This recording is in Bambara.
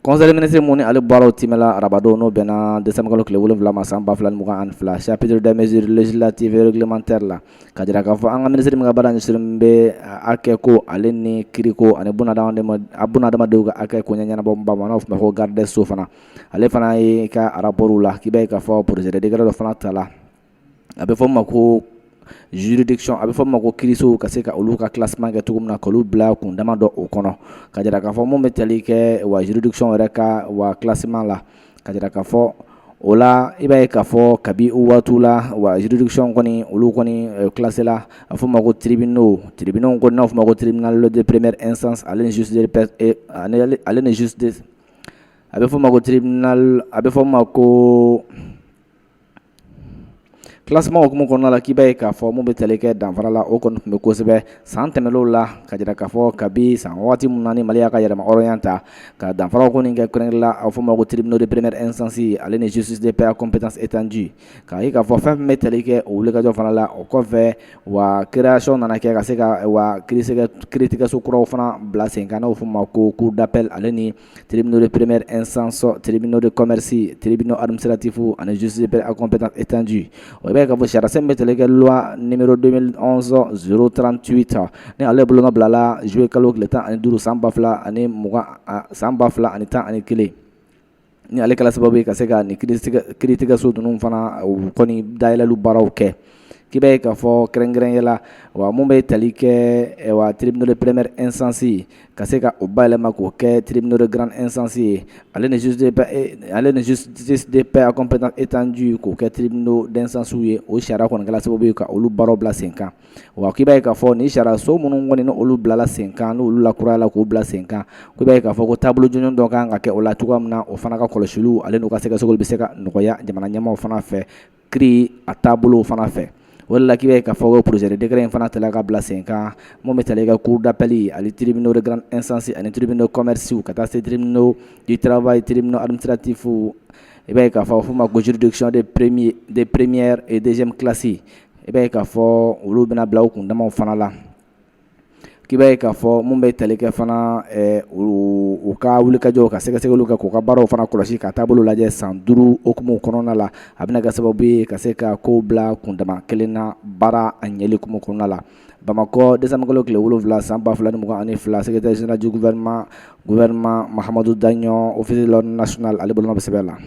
Conseil ministre mun ni ale bɔra o timɛ la arabadon n'o bɛnna décembre kalo tile 7 ma san 2022 chapitre des mesures législatives et réglementaires la ka jira k'a fɔ an ka ministre min ka baara ɲɛsinnen bɛ hakɛ ko ale ni kiiriko ani bunadamadenw ka hakɛ ko ɲɛnabɔ bamananw fɛ ko garde des sceaux fana ale fana ye ka rapport la k'i b'a ye k'a fɔ projet de décret dɔ fana ta la a bɛ fɔ o ma ko juridiction a bɛ fɔ o ma ko kiirisow ka se ka olu ka classement kɛ cogo min na k'olu bila kun dama dɔ o kɔnɔ ka jira k'a fɔ mun bɛ tali kɛ wa juridiction yɛrɛ ka wa classement la ka jira k'a fɔ o la i b'a ye k'a fɔ kabi o waatiw la wa juridiction kɔni olu kɔni classé la a fɔ o ma ko tribunaux ko n'a fɔ o ma ko tribunal de première instance ale ni justice a bɛ fɔ o ma ko tribunal a bɛ fɔ o ma ko classement hukumu kɔnɔna la k'i b'a ye k'a fɔ mun bɛ tali kɛ danfara la o kɔni tun bɛ kosɛbɛ san tɛmɛnlenw la ka jira k'a fɔ kabi san waati min na ni Mali y'a ka yɛrɛma hɔrɔnya ta ka danfaraw kɔni kɛ kɛrɛnkɛrɛnnen la a bɛ fɔ o ma ko tribunaux de première instance ale ni justice de paix à compétence étendue k'a ye k'a fɔ fɛn bɛ tali kɛ o wulikajɔ fana la o kɔfɛ wa création nana kɛ ka se ka wa kiiritigɛso kuraw fana bila sen kan n'o fɔ o ma ko cour d'appel ale ni tribunaux de première instance tribunaux de commerce tribunaux administratifs ani justice de paix à compétence étendue ka fɔ sariya sen bɛ tali kɛ loi numéro 2011-038 ni ale bolo nɔ bilala juillet kalo tile 15 san 2021 ni ale kɛla sababu ye ka se ka nin kiiritigɛso ninnu fana u kɔni dayɛlɛli baaraw kɛ k'i b'a ye k'a fɔ kɛrɛnkɛrɛnnenya la wa mun bɛ tali kɛ wa tribunaux de première instance ka se ka o bayɛlɛma k'o kɛ tribunaux de grande instance ye ale ni justice de paix à compétence étendue k'o kɛ tribunaux d'instance ye o sariya kɔni kɛla sababu ye ka olu baaraw bila sen kan wa k'i b'a ye k'a fɔ nin sariya so minnu kɔni ni olu bilala sen kan n'olu lakurayala k'o bila sen kan k'i b'a ye k'a fɔ ko taabolo jɔnjɔn dɔ kan ka kɛ o la cogoya min na o fana ka kɔlɔsiliw ale n'u ka sɛgɛsɛgɛliw bɛ se ka nɔgɔya jamana ɲɛmaaw fana fɛ kiiri a taabolow fana fɛ o de la k'i b'a ye k'a fɔ ko projet de décret in fana tala ka bila sen kan mun bɛ tali kɛ cour d'appel ani tribunaux de grande instance ani tribunaux de commerce ka taa se tribunaux du travail tribunaux administratifs i b'a ye k'a fɔ ma ko juridiction de première et deuxième classe i b'a ye k'a fɔ olu bɛna bila u kun damaw fana la k'i b'a ye k'a fɔ mun bɛ tali kɛ fana u ka wulikajɔw ka sɛgɛsɛgɛliw kɛ k'u ka baaraw fana kɔlɔsi ka taabolo lajɛ san 5 hukumu kɔnɔna la a bɛna kɛ sababu ye ka se ka kow bila kundama kelen na baara a ɲɛli hukumu kɔnɔna la Bamakɔ décembre kalo tile 7 san 2022 secrétaire général du gouvernement Mahamadou Dagnon officier de l'ordre national ale bolo bɛ sɛbɛn la